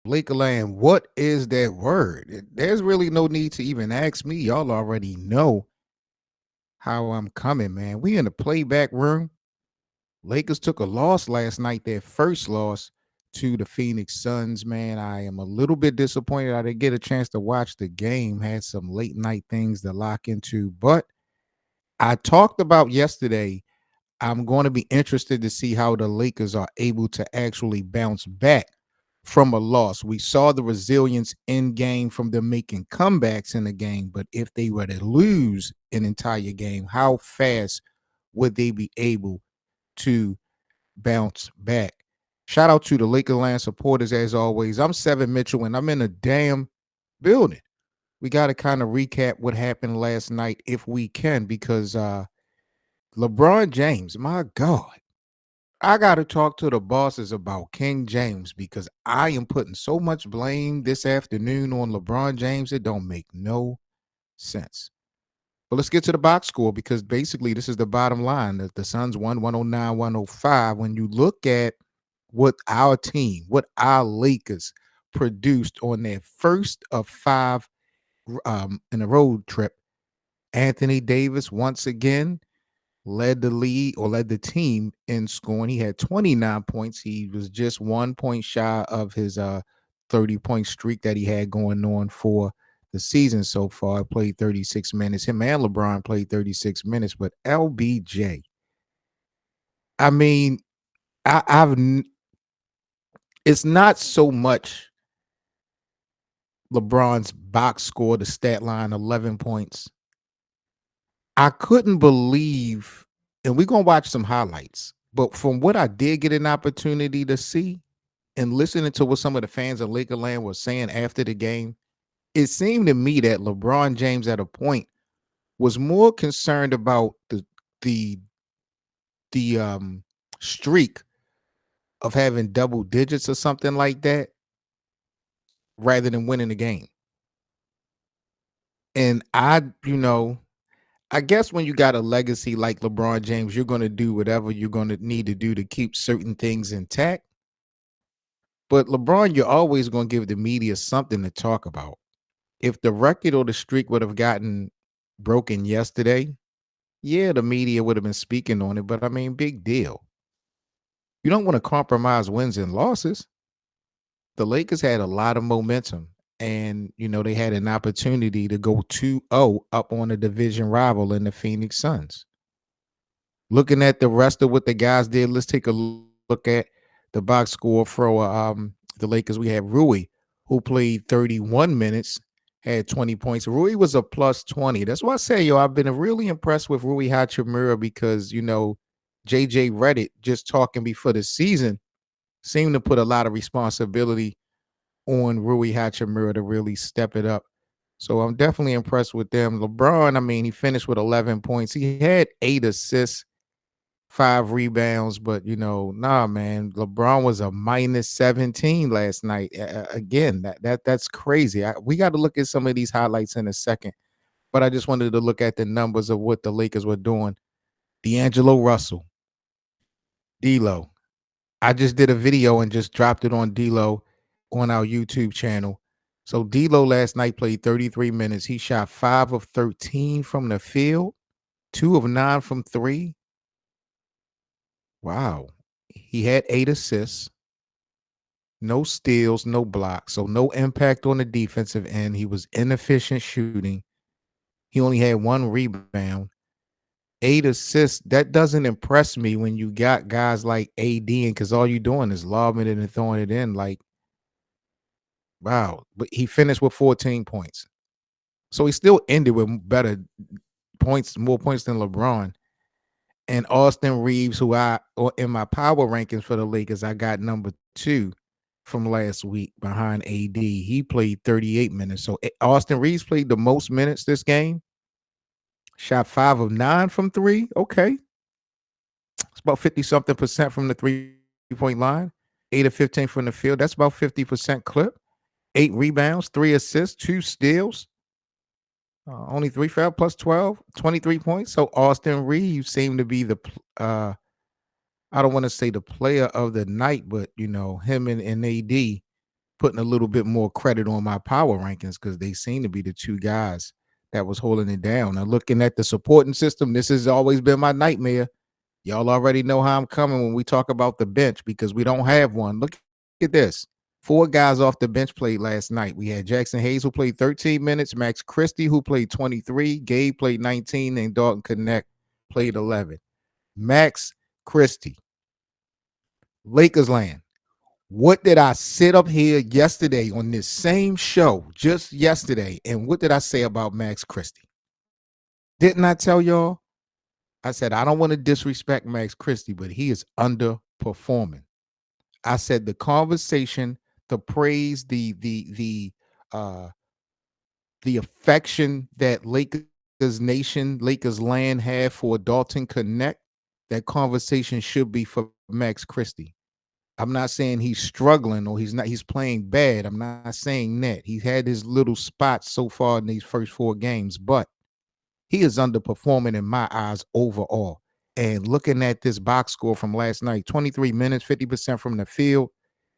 Lakerland, what is that word? There's really no need to even ask me. Y'all already know how I'm coming, man. We in the playback room. Lakers took a loss last night, their first loss to the Phoenix Suns, man. I am a little bit disappointed I didn't get a chance to watch the game. Had some late night things to lock into, but I talked about yesterday. I'm going to be interested to see how the Lakers are able to actually bounce back from a loss. We saw the resilience in game from them making comebacks in the game, but if they were to lose an entire game, how fast would they be able to bounce back? Shout out to the Lakerland supporters as always. I'm Seven Mitchell and I'm in a damn building. We got to kind of recap what happened last night if we can, because LeBron James, my God, I got to talk to the bosses about King James because I am putting so much blame this afternoon on LeBron James. It don't make no sense. But let's get to the box score because basically this is the bottom line. The Suns won 109, 105. When you look at what our team, what our Lakers produced on their first of five in a road trip, Anthony Davis once again led the league or led the team in scoring. He had 29 points. He was just 1 point shy of his 30-point streak that he had going on for the season so far. Played 36 minutes. Him and LeBron played 36 minutes. But LBJ, I mean, it's not so much LeBron's box score, the stat line, 11 points. I couldn't believe, and we're going to watch some highlights, but from what I did get an opportunity to see and listening to what some of the fans of Lakerland were saying after the game, it seemed to me that LeBron James at a point was more concerned about the the streak of having double digits or something like that rather than winning the game. And I guess when you got a legacy like LeBron James, you're going to do whatever you're going to need to do to keep certain things intact. But LeBron, you're always going to give the media something to talk about. If the record or the streak would have gotten broken yesterday, yeah, the media would have been speaking on it. But I mean, big deal. You don't want to compromise wins and losses. The Lakers had a lot of momentum. And, they had an opportunity to go 2-0 up on a division rival in the Phoenix Suns. Looking at the rest of what the guys did, let's take a look at the box score for the Lakers. We had Rui, who played 31 minutes, had 20 points. Rui was a plus 20. That's why I say, I've been really impressed with Rui Hachimura because, JJ Redick, just talking before the season, seemed to put a lot of responsibility on Rui Hachimura to really step it up. So I'm definitely impressed with them. LeBron, I mean, he finished with 11 points. He had 8 assists, 5 rebounds, but nah, man. LeBron was a minus 17 last night. Again, that's crazy. We got to look at some of these highlights in a second, but I just wanted to look at the numbers of what the Lakers were doing. D'Angelo Russell, D'Lo. I just did a video and just dropped it on D'Lo on our YouTube channel. So D'Lo last night played 33 minutes. He shot 5 of 13 from the field, 2 of 9 from 3. Wow. He had 8 assists, no steals, no blocks, so no impact on the defensive end. He was inefficient shooting. He only had 1 rebound, 8 assists. That doesn't impress me when you got guys like AD, and because all you're doing is lobbing it and throwing it in. Like, wow. But he finished with 14 points. So he still ended with better points, more points than LeBron. And Austin Reeves, who in my power rankings for the Lakers, I got number 2 from last week behind AD. He played 38 minutes. So Austin Reeves played the most minutes this game. Shot 5 of 9 from 3. Okay. It's about 50-something% from the 3-point line. 8 of 15 from the field. That's about 50% clip. 8 rebounds, 3 assists, 2 steals. Only 3 foul plus 12, 23 points. So Austin Reeves seemed to be the I don't want to say the player of the night, but him and AD putting a little bit more credit on my power rankings because they seem to be the two guys that was holding it down. Now, looking at the supporting system, this has always been my nightmare. Y'all already know how I'm coming when we talk about the bench because we don't have one. Look at this. 4 guys off the bench played last night. We had Jackson Hayes, who played 13 minutes, Max Christie, who played 23, Gabe played 19, and Dalton Connect played 11. Max Christie, Lakers land. What did I sit up here yesterday on this same show, just yesterday, and what did I say about Max Christie? Didn't I tell y'all? I said, I don't want to disrespect Max Christie, but he is underperforming. I said the conversation, the praise, the affection that Lakers Nation, Lakers land have for Dalton Connect, that conversation should be for Max Christie. I'm not saying he's struggling or he's playing bad. I'm not saying that. He's had his little spots so far in these first 4 games, but he is underperforming in my eyes overall. And looking at this box score from last night, 23 minutes, 50% from the field.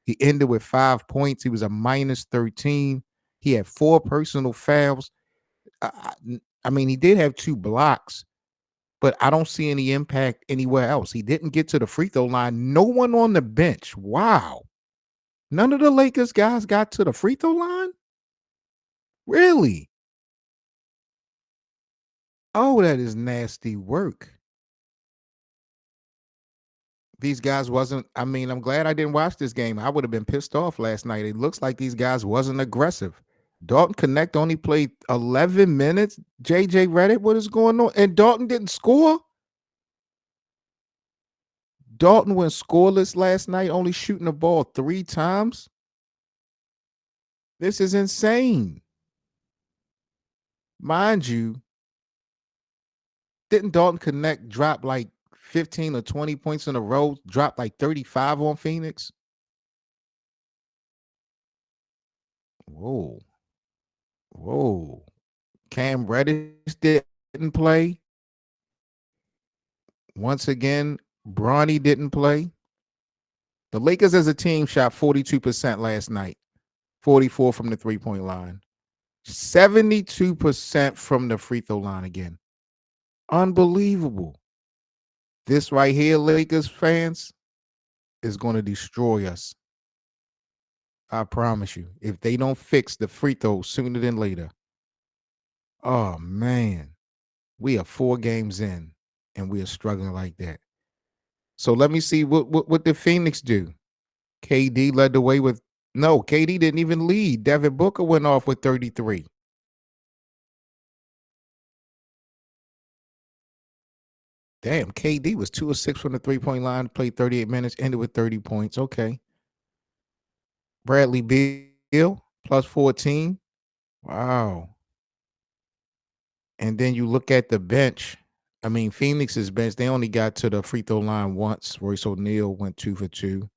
He ended with 5 points. He was a minus 13. He had 4 personal fouls. I mean, he did have 2 blocks, but I don't see any impact anywhere else. He didn't get to the free throw line. No one on the bench. Wow. None of the Lakers guys got to the free throw line? Really? Oh, that is nasty work. These guys wasn't, I mean, I'm glad I didn't watch this game. I would have been pissed off last night. It looks like these guys wasn't aggressive. Dalton Connect only played 11 minutes. JJ Redick, what is going on? And Dalton didn't score? Dalton went scoreless last night, only shooting the ball 3 times. This is insane. Mind you, didn't Dalton Connect drop like 15 or 20 points in a row, drop like 35 on Phoenix? Whoa. Whoa. Cam Reddish didn't play. Once again, Bronny didn't play. The Lakers as a team shot 42% last night, 44 from the three-point line, 72% from the free throw line again. Unbelievable. This right here, Lakers fans, is going to destroy us. I promise you. If they don't fix the free throw sooner than later. Oh, man. We are 4 games in, and we are struggling like that. So let me see what did Phoenix do? KD led the way with no, KD didn't even lead. Devin Booker went off with 33. Damn, KD was 2 of 6 from the three-point line, played 38 minutes, ended with 30 points. Okay. Bradley Beal, plus 14. Wow. And then you look at the bench. I mean, Phoenix's bench, they only got to the free throw line once. Royce O'Neal went 2 for 2.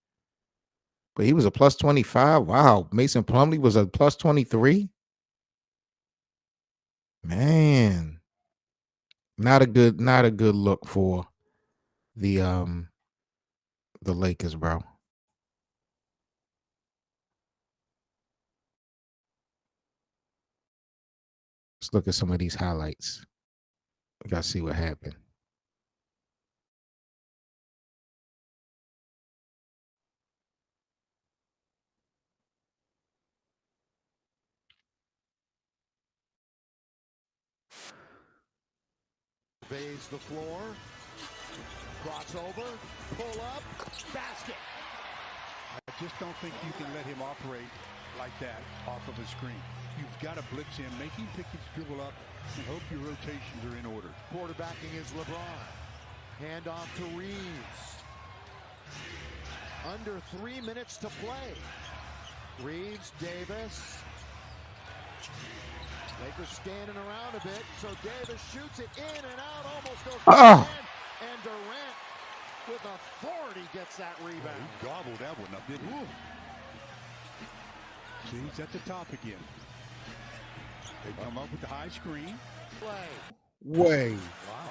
But he was a plus 25. Wow. Mason Plumlee was a plus 23. Man. Not a good look for the Lakers, bro. Let's look at some of these highlights. We gotta see what happened. Surveys the floor, crossover, pull up, basket. I just don't think you can let him operate like that off of a screen. You've got to blitz him, make him pick his dribble up, and hope your rotations are in order. Quarterbacking is LeBron. Handoff to Reeves. Under 3 minutes to play. Reeves, Davis. Lakers standing around a bit, so Davis shoots it in and out, almost goes Oh. and Durant with authority gets that rebound. He gobbled that one up, didn't he? See, he's at the top again. They come up with the high screen. Play. Way. Wow.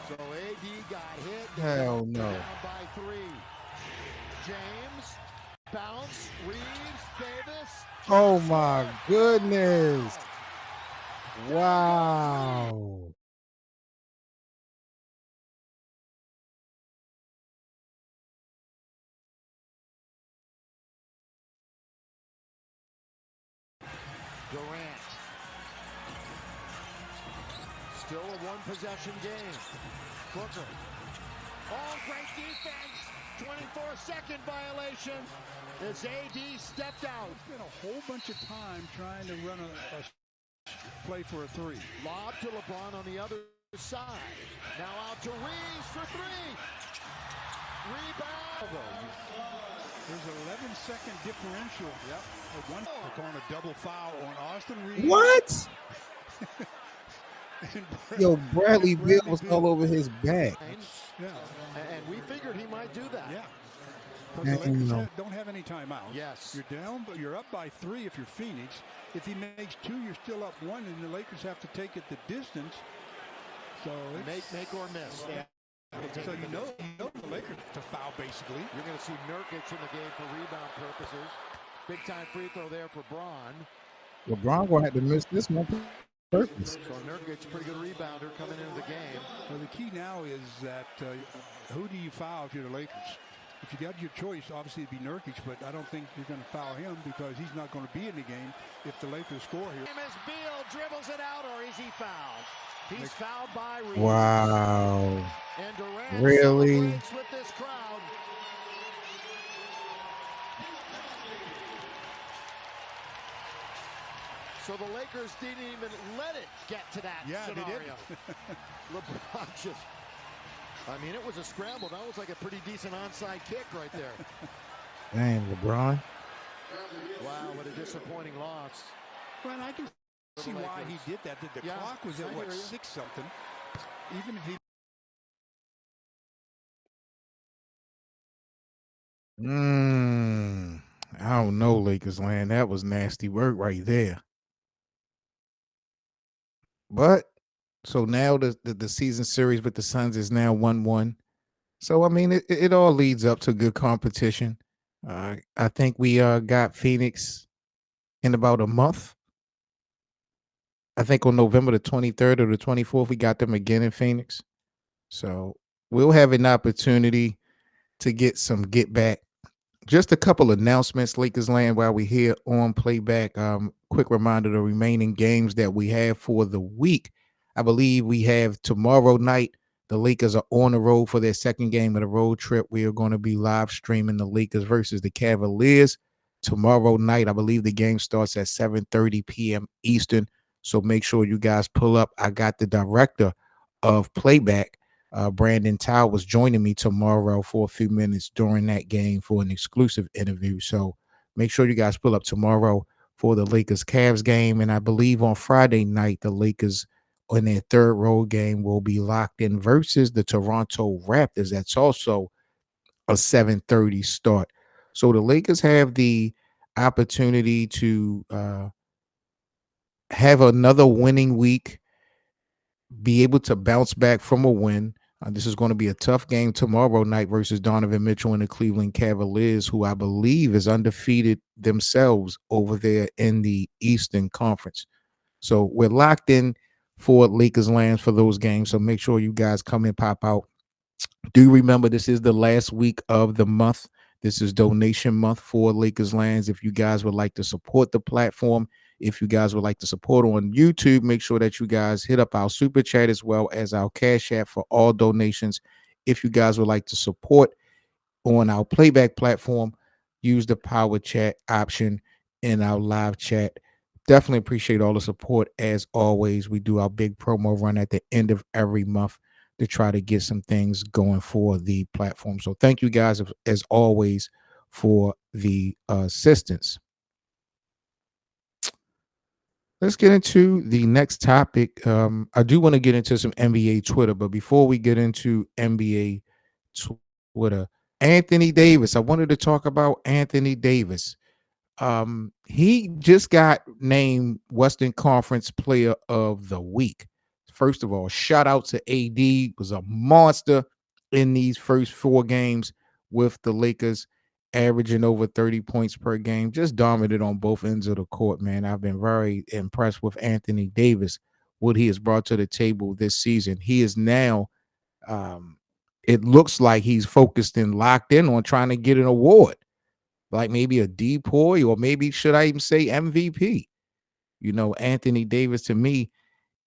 So AD got hit. Hell no. Down by 3. James, bounce, Reeves, Davis. Oh my goodness. Wow. Durant. Still a one-possession game. Booker. Oh, great defense. 24-second violation as AD stepped out. Spent a whole bunch of time trying to run a play for a three. Lob to LeBron on the other side. Now out to Reeves for three. Rebound. There's an 11-second differential. Yep. They're calling a double foul on Austin Reeves. What? And Yo, Bradley Beal was all over his back. Yeah. And we figured he might do that. Yeah. But the Lakers No. don't have any timeouts. Yes. You're down, but you're up by 3 if you're Phoenix. If he makes 2, you're still up 1, and the Lakers have to take it the distance. So Make or miss. Yeah. So you know the Lakers to foul basically. You're going to see Nurkic in the game for rebound purposes. Big time free throw there for Braun. LeBron gonna have to miss this one purpose. So Nurkic, pretty good rebounder coming into the game. Well, the key now is that who do you foul if you're the Lakers? If you got your choice, obviously it'd be Nurkic, but I don't think you're going to foul him because he's not going to be in the game if the Lakers score here. As Beal dribbles it out, or is he fouled? He's fouled by Reeves. Wow. And Durant Really? celebrates with this crowd. So the Lakers didn't even let it get to that scenario. They did. LeBron just, I mean, it was a scramble. That was like a pretty decent onside kick right there. Dang, LeBron. Wow, what a disappointing loss. Well, I can see why he did that. The clock was at, what, 6-something. Even if he... I don't know, Lakers land. That was nasty work right there. But so now the season series with the Suns is now 1-1. So I mean it all leads up to good competition. I think we got Phoenix in about a month. I think on November the 23rd or the 24th, we got them again in Phoenix. So we'll have an opportunity to get some get back. Just a couple announcements, Lakers land, while we're here on playback. Quick reminder, the remaining games that we have for the week. I believe we have tomorrow night. The Lakers are on the road for their second game of the road trip. We are going to be live streaming the Lakers versus the Cavaliers tomorrow night. I believe the game starts at 7:30 p.m. Eastern. So make sure you guys pull up. I got the director of playback, Brandon Tao, was joining me tomorrow for a few minutes during that game for an exclusive interview. So make sure you guys pull up tomorrow for the Lakers Cavs game. And I believe on Friday night, the Lakers in their third road game will be locked in versus the Toronto Raptors. That's also a 7:30 start. So the Lakers have the opportunity to have another winning week, be able to bounce back from a win. This is going to be a tough game tomorrow night versus Donovan Mitchell and the Cleveland Cavaliers, who I believe is undefeated themselves over there in the Eastern Conference. So we're locked in for Lakers lands for those games. So make sure you guys come and pop out. Do remember this is the last week of the month. This is donation month for Lakers Lands. If you guys would like to support the platform, if you guys would like to support on YouTube, make sure that you guys hit up our super chat as well as our Cash App for all donations. If you guys would like to support on our playback platform, use the power chat option in our live chat. Definitely appreciate all the support. As always, we do our big promo run at the end of every month to try to get some things going for the platform. So thank you guys, as always, for the assistance. Let's get into the next topic. I do want to get into some NBA Twitter, but before we get into NBA Twitter, Anthony Davis. I wanted to talk about Anthony Davis. He just got named Western Conference Player of the Week. First of all, shout out to AD. Was a monster in these first 4 games with the Lakers. averaging over 30 points per game, just dominant on both ends of the court, man. I've been very impressed with Anthony Davis, what he has brought to the table this season. He is now, um, it looks like he's focused and locked in on trying to get an award, like maybe a DPOY or maybe should I even say MVP? Anthony Davis to me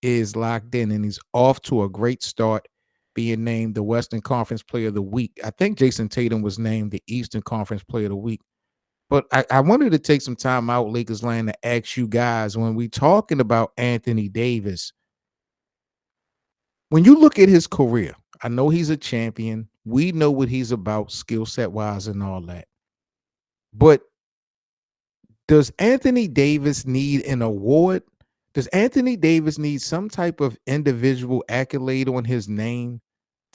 is locked in and he's off to a great start being named the Western Conference Player of the Week. I think Jason Tatum was named the Eastern Conference Player of the Week. But I wanted to take some time out, Lakers land, to ask you guys when we talking about Anthony Davis, when you look at his career, I know he's a champion. We know what he's about, skill set wise, and all that. But does Anthony Davis need an award? Does Anthony Davis need some type of individual accolade on his name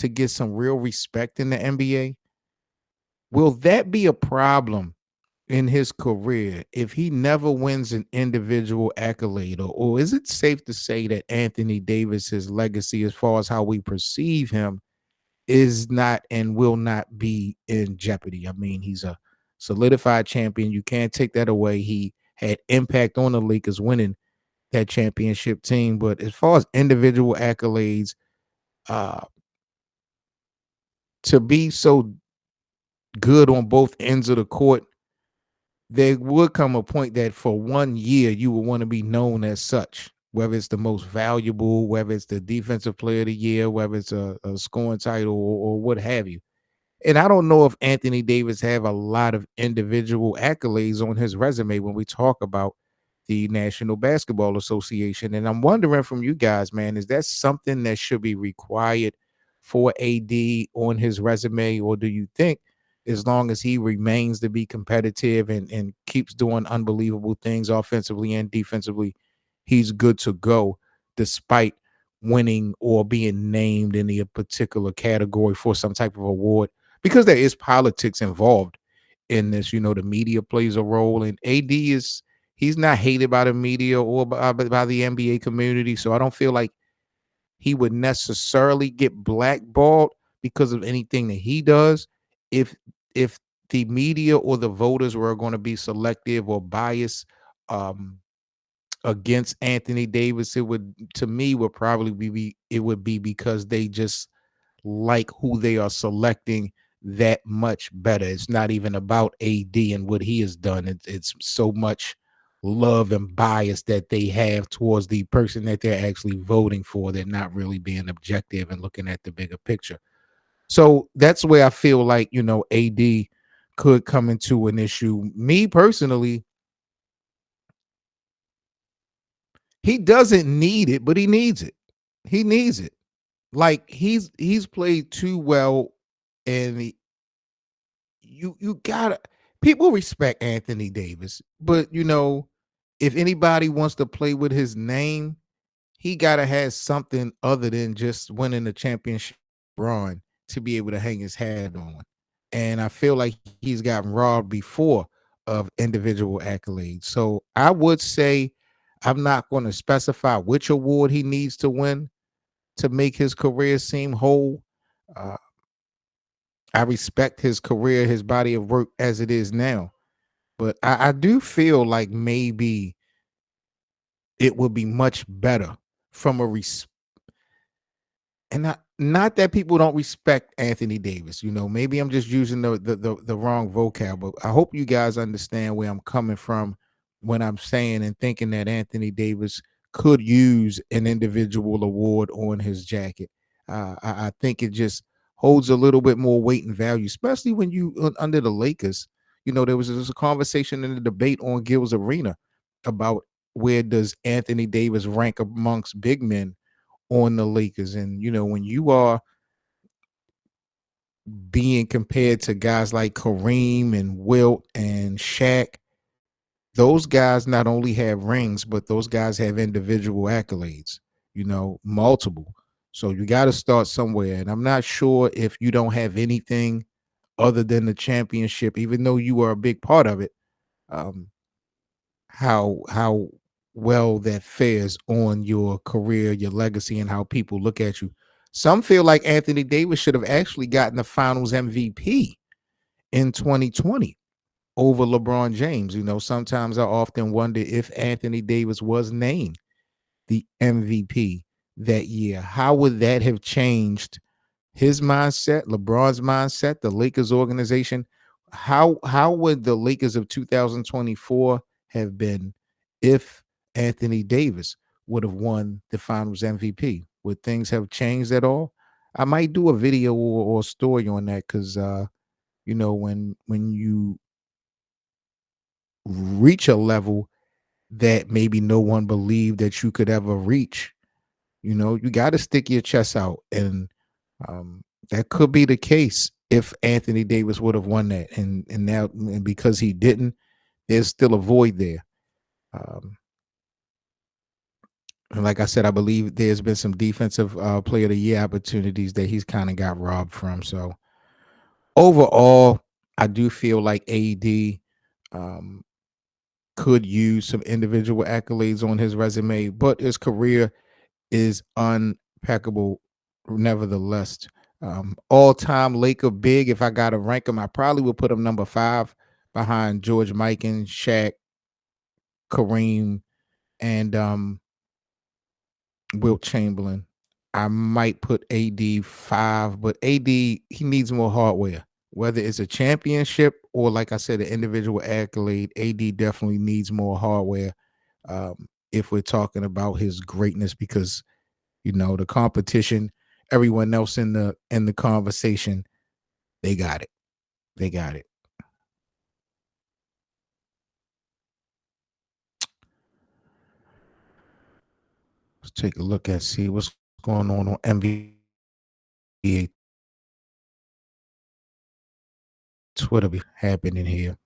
to get some real respect in the NBA? Will that be a problem in his career if he never wins an individual accolade? Or is it safe to say that Anthony Davis's legacy, as far as how we perceive him, is not and will not be in jeopardy? I mean, he's a solidified champion. You can't take that away. He had impact on the Lakers winning that championship team. But as far as individual accolades, uh, to be so good on both ends of the court, there would come a point that for 1 year you would want to be known as such, whether it's the most valuable, whether it's the defensive player of the year, whether it's a scoring title or what have you. And I don't know if Anthony Davis have a lot of individual accolades on his resume when we talk about the National Basketball Association. And I'm wondering from you guys, man, is that something that should be required for AD on his resume? Or do you think as long as he remains to be competitive and keeps doing unbelievable things offensively and defensively, he's good to go despite winning or being named in a particular category for some type of award? Because there is politics involved in this. The media plays a role, and AD he's not hated by the media or by the NBA community. So I don't feel like he would necessarily get blackballed because of anything that he does. If if the media or the voters were going to be selective or biased um, against Anthony Davis, it would, to me, would probably it would be because they just like who they are selecting that much better. It's not even about AD and what he has done. It's so much love and bias that they have towards the person that they're actually voting for. They're not really being objective and looking at the bigger picture. So that's where I feel like, AD could come into an issue. Me personally, he doesn't need it, but he needs it. He needs it. Like he's played too well, and you gotta, people respect Anthony Davis, but if anybody wants to play with his name, he gotta have something other than just winning the championship run to be able to hang his hat on. And I feel like he's gotten robbed before of individual accolades. So I would say I'm not going to specify which award he needs to win to make his career seem whole. Uh, I respect his career, his body of work as it is now. But I do feel like maybe it would be much better from a and not that people don't respect Anthony Davis. Maybe I'm just using the wrong vocab, but I hope you guys understand where I'm coming from when I'm saying and thinking that Anthony Davis could use an individual award on his jacket. I think it just holds a little bit more weight and value, especially when you under the Lakers. There was a conversation in the debate on Gil's Arena about where does Anthony Davis rank amongst big men on the Lakers. And when you are being compared to guys like Kareem and Wilt and Shaq, those guys not only have rings, but those guys have individual accolades, multiple. So you got to start somewhere. And I'm not sure if you don't have anything other than the championship, even though you are a big part of it, um, how well that fares on your career, your legacy, and how people look at you. Some feel like Anthony Davis should have actually gotten the Finals MVP in 2020. over LeBron James. Sometimes I often wonder if Anthony Davis was named the MVP that year. How would that have changed his mindset, LeBron's mindset, the Lakers organization? How would the Lakers of 2024 have been if Anthony Davis would have won the Finals MVP? Would things have changed at all? I might do a video or story on that because when you reach a level that maybe no one believed that you could ever reach, you got to stick your chest out, and that could be the case if Anthony Davis would have won that, and now and because he didn't, there's still a void there. Um, and like I said, I believe there's been some defensive player of the year opportunities that he's kind of got robbed from. So overall, I do feel like AD um, could use some individual accolades on his resume, but his career is unpeccable nevertheless. All-time Laker big, if I got to rank him, I probably would put him number 5 behind George Mikan, Shaq, Kareem, and Wilt Chamberlain. I might put AD 5, but AD, he needs more hardware. Whether it's a championship or, like I said, an individual accolade, AD definitely needs more hardware if we're talking about his greatness, because the competition, everyone else in the conversation, they got it. They got it. Let's take a look at see what's going on NBA Twitter happening here.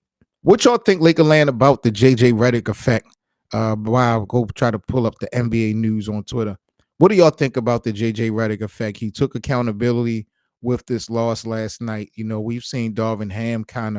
What y'all think, Laker land, about the JJ Redick effect? While I go try to pull up the NBA news on Twitter. What do y'all think about the JJ Redick effect? He took accountability with this loss last night. We've seen Darvin Ham kind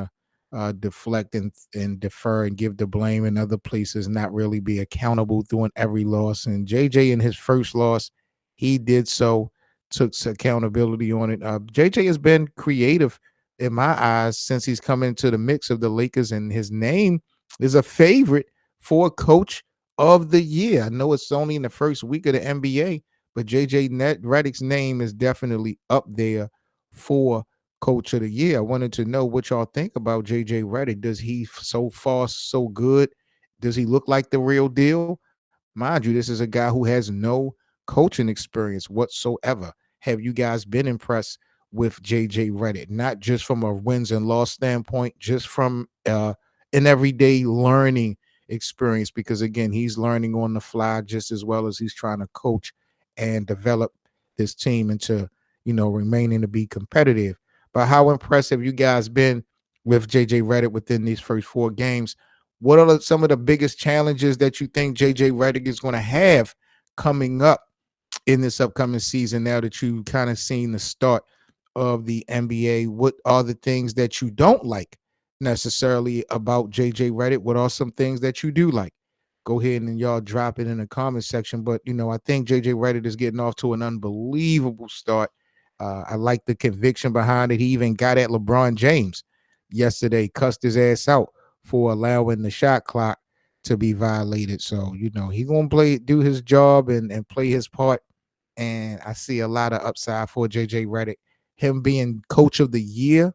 of deflect and defer and give the blame in other places, not really be accountable during every loss. And JJ, in his first loss, he did so, took accountability on it. JJ has been creative in my eyes since he's come into the mix of the Lakers, and his name is a favorite for coach of the year. I know it's only in the first week of the NBA, but JJ Redick's name is definitely up there for coach of the year. I wanted to know what y'all think about JJ Redick. Does he so far so good? Does he look like the real deal? Mind you, this is a guy who has no coaching experience whatsoever. Have you guys been impressed with JJ Redick? Not just from a wins and loss standpoint, just from an everyday learning experience, because again, he's learning on the fly just as well as he's trying to coach and develop this team into, remaining to be competitive. But how impressive you guys been with JJ Redick within these first 4 games? What are some of the biggest challenges that you think JJ Redick is going to have coming up in this upcoming season, now that you've kind of seen the start of the NBA? What are the things that you don't like necessarily about JJ Redick? What are some things that you do like? Go ahead and y'all drop it in the comment section. But I think JJ Redick is getting off to an unbelievable start. I like the conviction behind it. He even got at LeBron James yesterday, cussed his ass out for allowing the shot clock to be violated. So, he gonna do his job and play his part. And I see a lot of upside for JJ Redick. Him being coach of the year,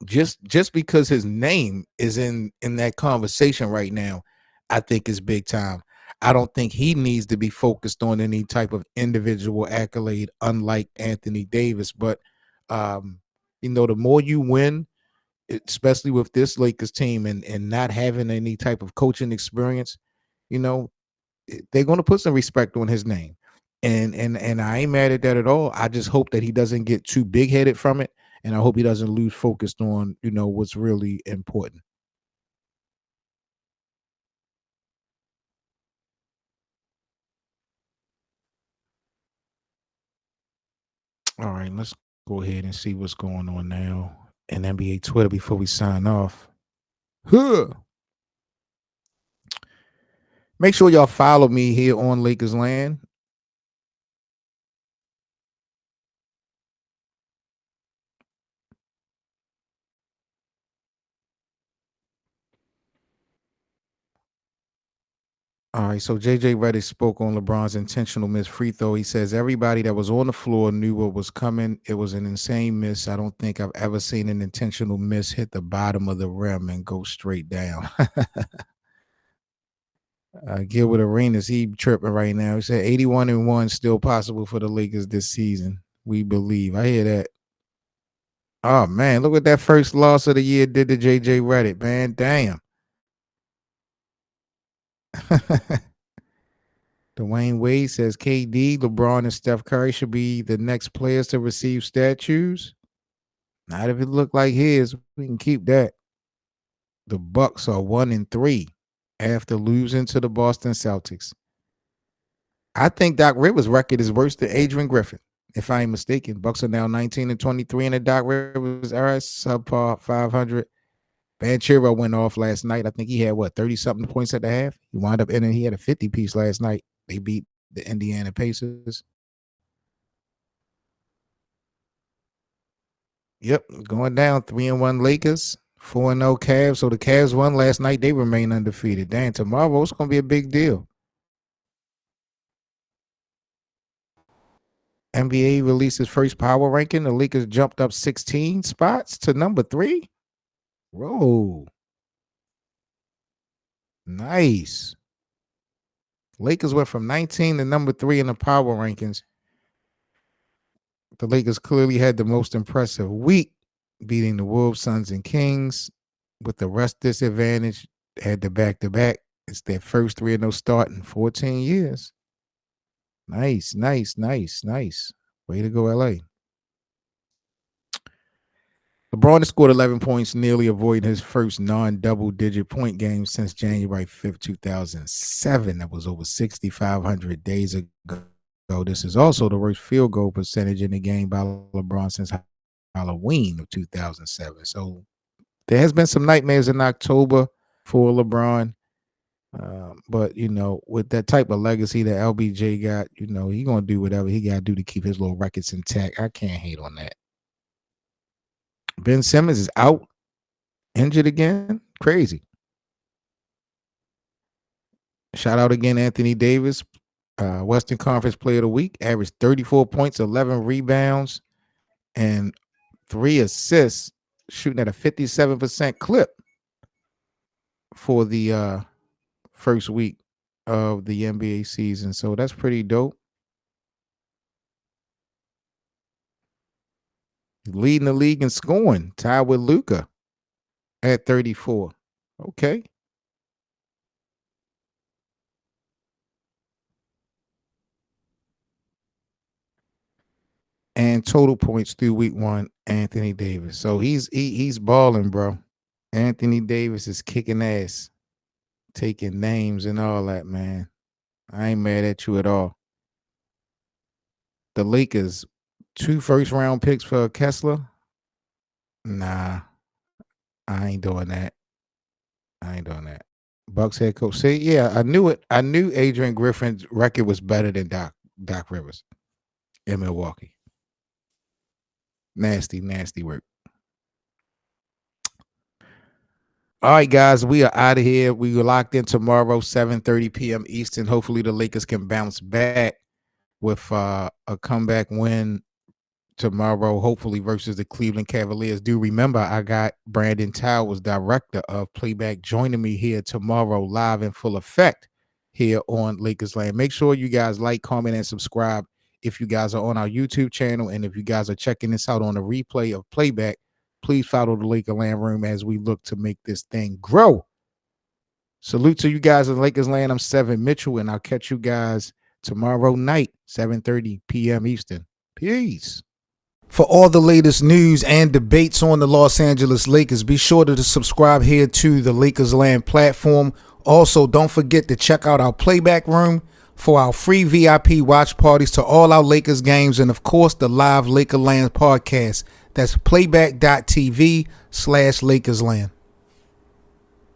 just because his name is in that conversation right now, I think is big time. I don't think he needs to be focused on any type of individual accolade, unlike Anthony Davis. But the more you win, especially with this Lakers team, and not having any type of coaching experience, you know, they're going to put some respect on his name. And I ain't mad at that at all. I just hope that he doesn't get too big headed from it, and I hope he doesn't lose focused on what's really important. All right, let's go ahead and see what's going on now in NBA Twitter before we sign off. Huh. Make sure y'all follow me here on Lakers Land. All right, so JJ Redick spoke on LeBron's intentional missed free throw. He says everybody that was on the floor knew what was coming. It was an insane miss. I don't think I've ever seen an intentional miss hit the bottom of the rim and go straight down. Gilbert Arenas, he tripping right now. He said 81-1 still possible for the Lakers this season. We believe. I hear that. Oh man, look what that first loss of the year did to JJ Redick, man. Damn. Dwayne Wade says KD, LeBron, and Steph Curry should be the next players to receive statues. Not if it looked like his. We can keep that. The Bucks are 1-3 after losing to the Boston Celtics. I think Doc Rivers' record is worse than Adrian Griffin, if I ain't mistaken. Bucks are now 19-23 in the Doc Rivers era, subpar 500. Banchero went off last night. I think he had 30-something points at the half. He wound up he had a 50-piece last night. They beat the Indiana Pacers. Yep, going down 3-1 Lakers, 4-0 Cavs. So the Cavs won last night. They remain undefeated. Damn, tomorrow it's going to be a big deal. NBA released its first power ranking. The Lakers jumped up 16 spots to number 3. Whoa. Nice. Lakers went from 19 to number 3 in the power rankings. The Lakers clearly had the most impressive week, beating the Wolves, Suns, and Kings. With the rest disadvantage, had the back-to-back. It's their first 3-0 start in 14 years. Nice. Way to go, LA. LeBron has scored 11 points, nearly avoiding his first non-double-digit point game since January 5th, 2007. That was over 6,500 days ago. This is also the worst field goal percentage in the game by LeBron since Halloween of 2007. So there has been some nightmares in October for LeBron. But, with that type of legacy that LBJ got, he's going to do whatever he got to do to keep his little records intact. I can't hate on that. Ben Simmons is out, injured again. Crazy. Shout out again, Anthony Davis, Western Conference Player of the Week, averaged 34 points, 11 rebounds, and 3 assists, shooting at a 57% clip for the first week of the NBA season. So that's pretty dope. Leading the league in scoring, tied with Luka at 34. Okay. And total points through week 1, Anthony Davis. So he's balling, bro. Anthony Davis is kicking ass, taking names and all that, man. I ain't mad at you at all. The Lakers, 2 first-round picks for Kessler. Nah, I ain't doing that. Bucks head coach. See, yeah, I knew it. I knew Adrian Griffin's record was better than Doc Rivers in Milwaukee. Nasty work. All right, guys, we are out of here. We are locked in tomorrow, 7:30 p.m. Eastern. Hopefully the Lakers can bounce back with a comeback win tomorrow, hopefully versus the Cleveland Cavaliers. Do remember, I got Brandon Towers, director of Playback, joining me here tomorrow live in full effect here on Lakers Land. Make sure you guys like, comment, and subscribe if you guys are on our YouTube channel. And if you guys are checking this out on the replay of Playback, please follow the Lakers Land Room as we look to make this thing grow. Salute to you guys in Lakers Land. I'm Seven Mitchell, and I'll catch you guys tomorrow night, 7:30 p.m. Eastern. Peace. For all the latest news and debates on the Los Angeles Lakers, be sure to subscribe here to the Lakers Land platform. Also, don't forget to check out our Playback Room for our free VIP watch parties to all our Lakers games, and of course the live Laker Land podcast. That's playback.tv/LakersLand.